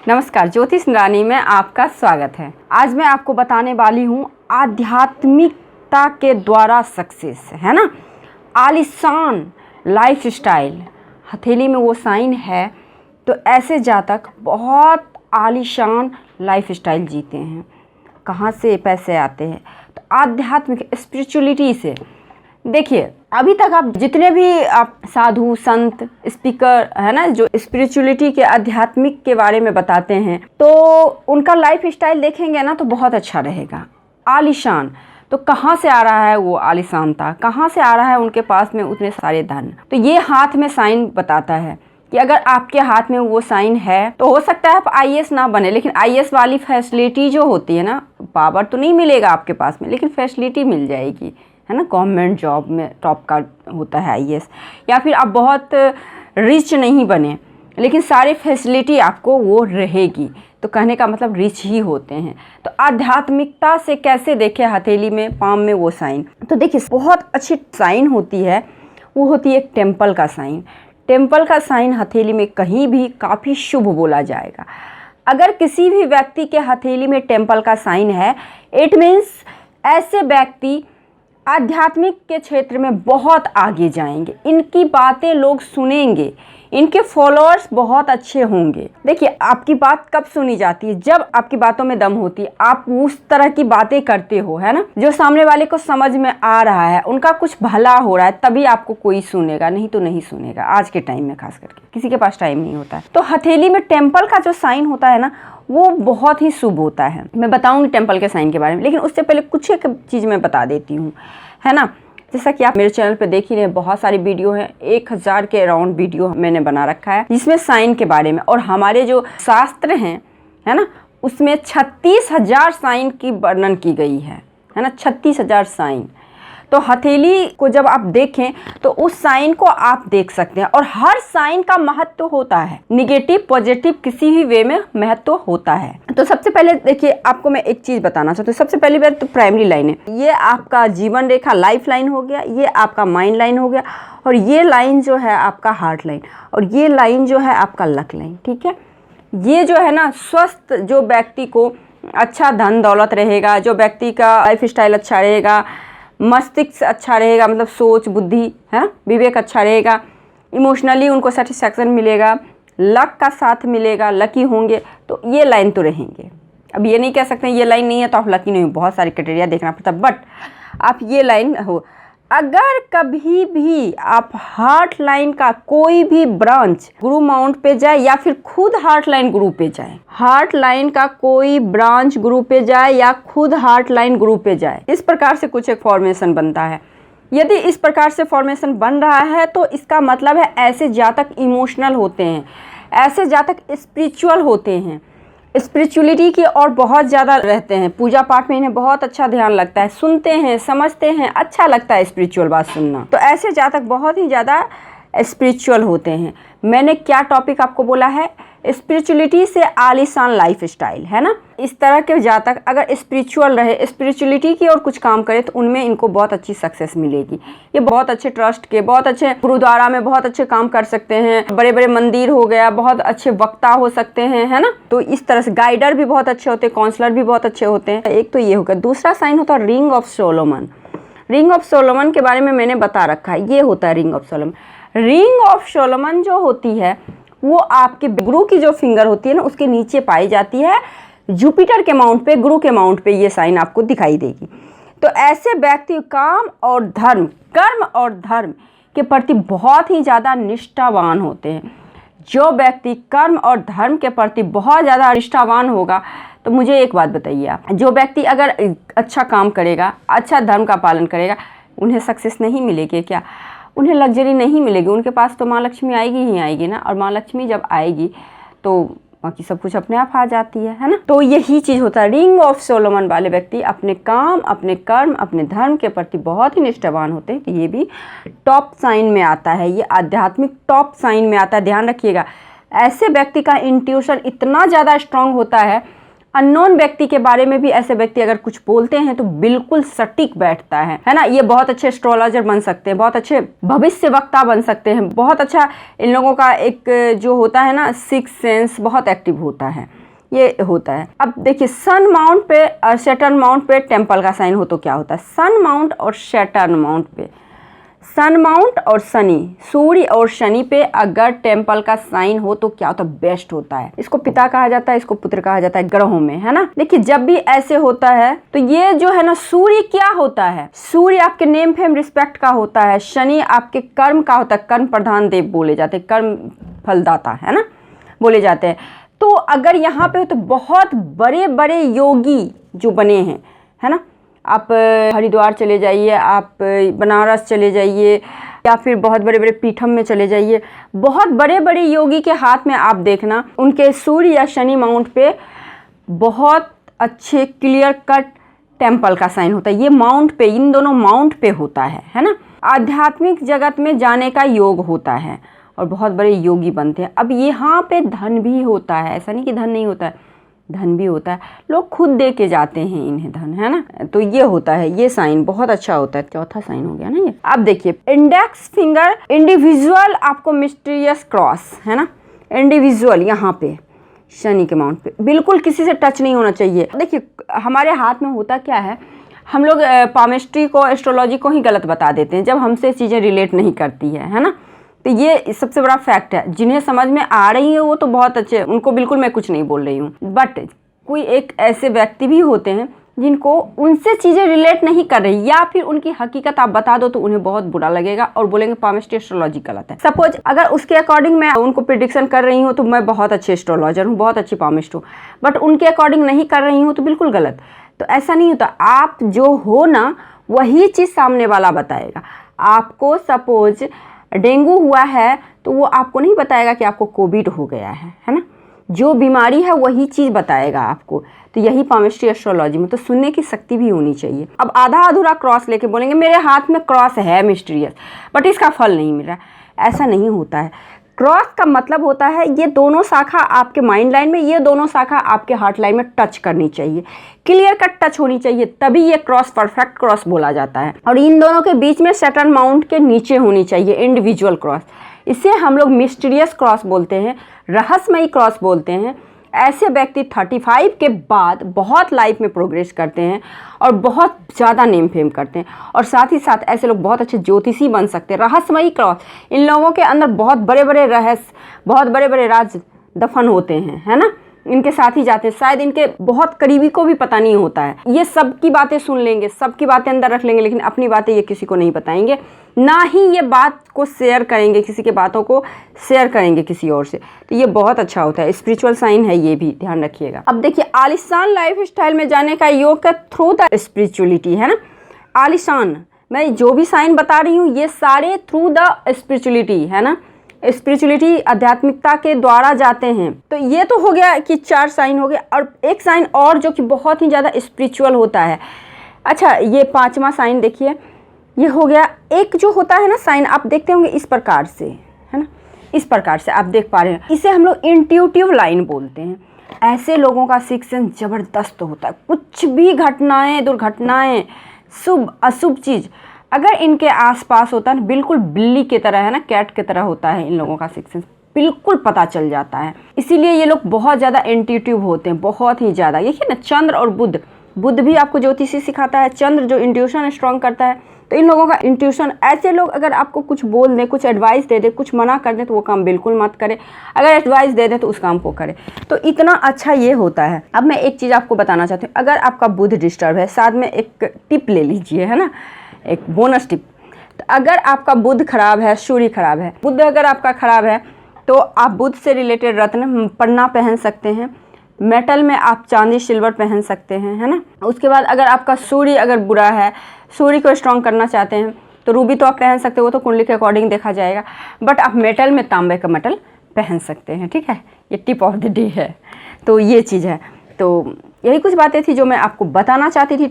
नमस्कार, ज्योतिष रानी में आपका स्वागत है। आज मैं आपको बताने वाली हूँ आध्यात्मिकता के द्वारा सक्सेस, है ना। आलीशान लाइफ स्टाइल, हथेली में वो साइन है तो ऐसे जातक बहुत आलीशान लाइफ स्टाइल जीते हैं। कहाँ से पैसे आते हैं? तो आध्यात्मिक स्पिरिचुअलिटी से। देखिए, अभी तक आप जितने भी आप साधु संत स्पीकर है ना, जो स्पिरिचुअलिटी के आध्यात्मिक के बारे में बताते हैं, तो उनका लाइफ स्टाइल देखेंगे ना तो बहुत अच्छा रहेगा। आलीशान, तो कहाँ से आ रहा है वो आलीशानता? कहाँ से आ रहा है उनके पास में उतने सारे धन? तो ये हाथ में साइन बताता है कि अगर आपके हाथ में वो साइन है तो हो सकता है आप आईएएस ना बने, लेकिन आईएएस वाली फैसिलिटी जो होती है ना, पावर तो नहीं मिलेगा आपके पास में, लेकिन फैसिलिटी मिल जाएगी, है ना। गवर्नमेंट जॉब में टॉप का होता है आईएएस। या फिर आप बहुत रिच नहीं बने लेकिन सारी फैसिलिटी आपको वो रहेगी, तो कहने का मतलब रिच ही होते हैं। तो आध्यात्मिकता से कैसे देखें हथेली में, पाम में वो साइन? तो देखिए, बहुत अच्छी साइन होती है, वो होती है एक टेम्पल का साइन। टेम्पल का साइन हथेली में कहीं भी काफ़ी शुभ बोला जाएगा। अगर किसी भी व्यक्ति के हथेली में टेम्पल का साइन है, इट मीन्स ऐसे व्यक्ति आध्यात्मिक के क्षेत्र में बहुत आगे जाएंगे, इनकी बातें लोग सुनेंगे, इनके फॉलोअर्स बहुत अच्छे होंगे। देखिए, आपकी बात कब सुनी जाती है? जब आपकी बातों में दम होती है, आप उस तरह की बातें करते हो, है ना, जो सामने वाले को समझ में आ रहा है, उनका कुछ भला हो रहा है, तभी आपको कोई सुनेगा, नहीं तो नहीं सुनेगा। आज के टाइम में खास करके किसी के पास टाइम नहीं होता है। तो हथेली में टेम्पल का जो साइन होता है ना, वो बहुत ही शुभ होता है। मैं बताऊंगी टेम्पल के साइन के बारे में, लेकिन उससे पहले कुछ एक चीज़ मैं बता देती हूँ, है ना। जैसा कि आप मेरे चैनल पे देख ही रहे हैं, बहुत सारी वीडियो हैं, 1000 के अराउंड वीडियो मैंने बना रखा है जिसमें साइन के बारे में, और हमारे जो शास्त्र हैं, है ना, उसमें 36,000 साइन की वर्णन की गई है ना, 36,000 साइन। तो हथेली को जब आप देखें तो उस साइन को आप देख सकते हैं, और हर साइन का महत्व होता है, निगेटिव पॉजिटिव किसी भी वे में महत्व होता है। तो सबसे पहले देखिए, आपको मैं एक चीज बताना चाहती हूँ। सबसे पहली बात तो प्राइमरी लाइन है, ये आपका जीवन रेखा लाइफ लाइन हो गया, ये आपका माइंड लाइन हो गया, और ये लाइन जो है आपका हार्ट लाइन, और ये लाइन जो है आपका लक लाइन। ठीक है, ये जो है ना, स्वस्थ जो व्यक्ति को अच्छा धन दौलत रहेगा, जो व्यक्ति का लाइफ स्टाइल अच्छा रहेगा, मस्तिष्क अच्छा रहेगा, मतलब सोच बुद्धि, है, विवेक अच्छा रहेगा, इमोशनली उनको सेटिस्फैक्शन मिलेगा, लक का साथ मिलेगा, लकी होंगे, तो ये लाइन तो रहेंगे। अब ये नहीं कह सकते ये लाइन नहीं है तो आप लकी नहीं हो, बहुत सारे क्राइटेरिया देखना पड़ता है, बट आप ये लाइन हो। अगर कभी भी आप हार्ट लाइन का कोई भी ब्रांच गुरु माउंट पे जाए, या फिर खुद हार्ट लाइन गुरु पे जाए, हार्ट लाइन का कोई ब्रांच गुरु पे जाए या खुद हार्ट लाइन गुरु पे जाए, इस प्रकार से कुछ एक फॉर्मेशन बनता है। यदि इस प्रकार से फॉर्मेशन बन रहा है तो इसका मतलब है ऐसे जातक इमोशनल होते हैं, ऐसे जातक स्पिरिचुअल होते हैं, स्पिरिचुअलिटी की और बहुत ज़्यादा रहते हैं। पूजा पाठ में इन्हें बहुत अच्छा ध्यान लगता है, सुनते हैं, समझते हैं, अच्छा लगता है स्पिरिचुअल बात सुनना। तो ऐसे जातक बहुत ही ज़्यादा स्पिरिचुअल होते हैं। मैंने क्या टॉपिक आपको बोला है? स्पिरिचुअलिटी से आलीशान लाइफ स्टाइल, है ना। इस तरह के जातक अगर स्पिरिचुअल रहे, स्पिरिचुअलिटी की और कुछ काम करे, तो उनमें इनको बहुत अच्छी सक्सेस मिलेगी। ये बहुत अच्छे ट्रस्ट के, बहुत अच्छे गुरुद्वारा में बहुत अच्छे काम कर सकते हैं, बड़े बड़े मंदिर हो गया, बहुत अच्छे वक्ता हो सकते हैं, है ना। तो इस तरह से गाइडर भी बहुत अच्छे होते हैं, काउंसलर भी बहुत अच्छे होते हैं। एक तो ये होगा। दूसरा साइन होता है ring of Solomon. Ring of Solomon के बारे में मैंने बता रखा है, ये होता है ring of Solomon. Ring of Solomon जो होती है वो आपके गुरु की जो फिंगर होती है ना, उसके नीचे पाई जाती है। जुपिटर के माउंट पे, गुरु के माउंट पे ये साइन आपको दिखाई देगी। तो ऐसे व्यक्ति काम और धर्म, कर्म और धर्म के प्रति बहुत ही ज़्यादा निष्ठावान होते हैं। जो व्यक्ति कर्म और धर्म के प्रति बहुत ज़्यादा निष्ठावान होगा, तो मुझे एक बात बताइए आप, जो व्यक्ति अगर अच्छा काम करेगा, अच्छा धर्म का पालन करेगा, उन्हें सक्सेस नहीं मिलेगी क्या? उन्हें लग्जरी नहीं मिलेगी, उनके पास तो माँ लक्ष्मी आएगी ही आएगी ना। और माँ लक्ष्मी जब आएगी तो बाकी सब कुछ अपने आप आ जाती है ना। तो यही चीज़ होता है। रिंग ऑफ सोलोमन वाले व्यक्ति अपने काम, अपने कर्म, अपने धर्म के प्रति बहुत ही निष्ठावान होते हैं। तो ये भी टॉप साइन में आता है, ये आध्यात्मिक टॉप साइन में आता है, ध्यान रखिएगा। ऐसे व्यक्ति का इंट्यूशन इतना ज़्यादा स्ट्रांग होता है, अननोन व्यक्ति के बारे में भी ऐसे व्यक्ति अगर कुछ बोलते हैं तो बिल्कुल सटीक बैठता है ना। ये बहुत अच्छे एस्ट्रोलॉजर बन सकते हैं, बहुत अच्छे भविष्य वक्ता बन सकते हैं, बहुत अच्छा इन लोगों का एक जो होता है ना सिक्स सेंस बहुत एक्टिव होता है, ये होता है। अब देखिए सन माउंट पे और सैटर्न माउंट पे टेम्पल का साइन हो तो क्या होता है। सन माउंट और सैटर्न माउंट पे, सन माउंट और शनि, सूर्य और शनि पे अगर टेम्पल का साइन हो तो क्या होता है, बेस्ट होता है। इसको पिता कहा जाता है, इसको पुत्र कहा जाता है ग्रहों में, है ना। देखिए जब भी ऐसे होता है तो ये जो है ना सूर्य क्या होता है, सूर्य आपके नेम फेम रिस्पेक्ट का होता है, शनि आपके कर्म का होता है, कर्म प्रधान देव बोले जाते हैं, कर्म फलदाता, है ना, बोले जाते हैं। तो अगर यहाँ पे हो तो बहुत बड़े बड़े योगी जो बने हैं, है ना, आप हरिद्वार चले जाइए, आप बनारस चले जाइए, या फिर बहुत बड़े बड़े पीठम में चले जाइए, बहुत बड़े बड़े योगी के हाथ में आप देखना उनके सूर्य या शनि माउंट पे बहुत अच्छे क्लियर कट टेम्पल का साइन होता है। ये माउंट पे, इन दोनों माउंट पे होता है ना। आध्यात्मिक जगत में जाने का योग होता है और बहुत बड़े योगी बनते हैं। अब यहाँ पे धन भी होता है, ऐसा नहीं कि धन नहीं होता है, धन भी होता है, लोग खुद दे के जाते हैं इन्हें धन, है ना। तो ये होता है, ये साइन बहुत अच्छा होता है। चौथा साइन हो गया ना ये। अब देखिए इंडेक्स फिंगर इंडिविजुअल आपको मिस्टीरियस क्रॉस, है ना, इंडिविजुअल यहाँ पे शनि के माउंट पे बिल्कुल किसी से टच नहीं होना चाहिए। देखिए हमारे हाथ में होता क्या है, हम लोग पामिस्ट्री को, एस्ट्रोलॉजी को ही गलत बता देते हैं जब हमसे चीज़ें रिलेट नहीं करती है ना। तो ये सबसे बड़ा फैक्ट है। जिन्हें समझ में आ रही है वो तो बहुत अच्छे, उनको बिल्कुल मैं कुछ नहीं बोल रही हूँ, बट कोई एक ऐसे व्यक्ति भी होते हैं जिनको उनसे चीज़ें रिलेट नहीं कर रही, या फिर उनकी हकीकत आप बता दो तो उन्हें बहुत बुरा लगेगा और बोलेंगे पामिस्ट्री एस्ट्रोलॉजी गलत है। सपोज अगर उसके अकॉर्डिंग मैं उनको प्रिडिक्शन कर रही हूँ तो मैं बहुत अच्छी एस्ट्रोलॉजर हूँ, बहुत अच्छी पामिस्ट हूँ, बट उनके अकॉर्डिंग नहीं कर रही हूँ तो बिल्कुल गलत। तो ऐसा नहीं होता, आप जो हो ना वही चीज़ सामने वाला बताएगा। आपको सपोज डेंगू हुआ है तो वो आपको नहीं बताएगा कि आपको कोविड हो गया है ना। जो बीमारी है वही चीज़ बताएगा आपको। तो यही पामिस्ट्री एस्ट्रोलॉजी में, तो सुनने की शक्ति भी होनी चाहिए। अब आधा अधूरा क्रॉस लेके बोलेंगे मेरे हाथ में क्रॉस है मिस्टीरियस बट इसका फल नहीं मिल रहा, ऐसा नहीं होता है। क्रॉस का मतलब होता है ये दोनों शाखा आपके माइंड लाइन में, ये दोनों शाखा आपके हार्ट लाइन में टच करनी चाहिए, क्लियर कट टच होनी चाहिए, तभी ये क्रॉस परफेक्ट क्रॉस बोला जाता है। और इन दोनों के बीच में सैटर्न माउंट के नीचे होनी चाहिए इंडिविजुअल क्रॉस। इसे हम लोग मिस्टीरियस क्रॉस बोलते हैं, रहस्यमयी क्रॉस बोलते हैं। ऐसे व्यक्ति 35 के बाद बहुत लाइफ में प्रोग्रेस करते हैं और बहुत ज़्यादा नेम फेम करते हैं, और साथ ही साथ ऐसे लोग बहुत अच्छे ज्योतिषी बन सकते हैं। रहस्यमयी क्रॉस, इन लोगों के अंदर बहुत बड़े बड़े रहस्य, बहुत बड़े बड़े राज दफन होते हैं, है ना। इनके साथ ही जाते हैं, शायद इनके बहुत करीबी को भी पता नहीं होता है। ये सबकी बातें सुन लेंगे, सबकी बातें अंदर रख लेंगे, लेकिन अपनी बातें ये किसी को नहीं बताएंगे, ना ही ये बात को शेयर करेंगे, किसी के बातों को शेयर करेंगे किसी और से। तो ये बहुत अच्छा होता है, स्पिरिचुअल साइन है, ये भी ध्यान रखिएगा। अब देखिए आलिशान लाइफ स्टाइल में जाने का योग का थ्रू द स्पिरिचुअलिटी, है ना। आलिशान, मैं जो भी साइन बता रही हूँ ये सारे थ्रू द स्पिरिचुअलिटी, है ना। स्पिरिचुअलिटी आध्यात्मिकता के द्वारा जाते हैं। तो ये तो हो गया कि 4 साइन हो गए, और एक साइन और जो कि बहुत ही ज़्यादा स्पिरिचुअल होता है। अच्छा, ये 5वां साइन देखिए, ये हो गया एक जो होता है ना साइन, आप देखते होंगे इस प्रकार से, है ना, इस प्रकार से आप देख पा रहे हैं, इसे हम लोग इंट्यूटिव लाइन बोलते हैं। ऐसे लोगों का सिक्स सेंस ज़बरदस्त होता है। कुछ भी घटनाएं, दुर्घटनाएं, शुभ अशुभ चीज़ अगर इनके आसपास होता है ना, बिल्कुल बिल्ली की तरह, है ना, कैट की तरह होता है इन लोगों का सिक्स सेंस, बिल्कुल पता चल जाता है। इसीलिए ये लोग बहुत ज़्यादा इंट्यूटिव होते हैं, बहुत ही ज़्यादा। देखिए ना, चंद्र और बुध, बुध भी आपको ज्योतिषी सिखाता है, चंद्र जो इंट्यूशन स्ट्रॉन्ग करता है। तो इन लोगों का इंट्यूशन, ऐसे लोग अगर आपको कुछ बोल दें, कुछ एडवाइस दे दें, कुछ मना कर दें तो वो काम बिल्कुल मत करें, अगर एडवाइस दे दें तो उस काम को करें। तो इतना अच्छा ये होता है। अब मैं एक चीज़ आपको बताना चाहती हूँ, अगर आपका बुध डिस्टर्ब है, साथ में एक टिप ले लीजिए, है ना, एक बोनस टिप। तो अगर आपका बुध खराब है, सूर्य खराब है, बुध अगर आपका खराब है तो आप बुध से रिलेटेड रत्न पन्ना पहन सकते हैं, मेटल में आप चांदी सिल्वर पहन सकते हैं, है ना। उसके बाद अगर आपका सूर्य अगर बुरा है, सूर्य को स्ट्रॉन्ग करना चाहते हैं तो रूबी तो आप पहन सकते हो, वो तो कुंडली के अकॉर्डिंग देखा जाएगा, बट आप मेटल में तांबे का मेटल पहन सकते हैं, ठीक है। ये टिप ऑफ द डे है। तो ये चीज़ है। तो यही कुछ बातें थी जो मैं आपको बताना चाहती थी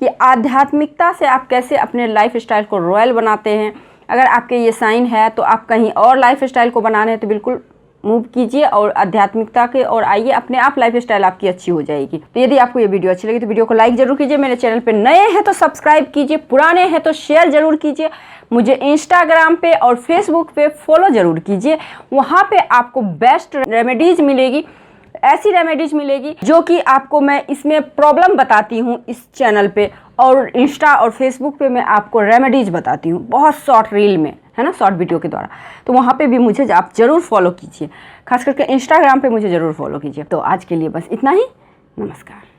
कि आध्यात्मिकता से आप कैसे अपने लाइफ स्टाइल को रॉयल बनाते हैं। अगर आपके ये साइन है तो आप कहीं और लाइफ स्टाइल को बना रहे हैं तो बिल्कुल मूव कीजिए और आध्यात्मिकता के और आइए, अपने आप लाइफ स्टाइल आपकी अच्छी हो जाएगी। तो यदि आपको ये वीडियो अच्छी लगी तो वीडियो को लाइक जरूर कीजिए, मेरे चैनल पे नए हैं तो सब्सक्राइब कीजिए, पुराने हैं तो शेयर जरूर कीजिए, मुझे इंस्टाग्राम पे और फेसबुक पे फॉलो जरूर कीजिए। वहाँ पे आपको बेस्ट रेमेडीज मिलेगी, ऐसी रेमेडीज मिलेगी जो कि आपको मैं इसमें प्रॉब्लम बताती हूँ इस चैनल पे, और इंस्टा और फेसबुक पे मैं आपको रेमेडीज बताती हूँ बहुत शॉर्ट रील में, है ना, शॉर्ट वीडियो के द्वारा। तो वहाँ पे भी मुझे आप ज़रूर फॉलो कीजिए, खास करके इंस्टाग्राम पे मुझे ज़रूर फॉलो कीजिए। तो आज के लिए बस इतना ही, नमस्कार।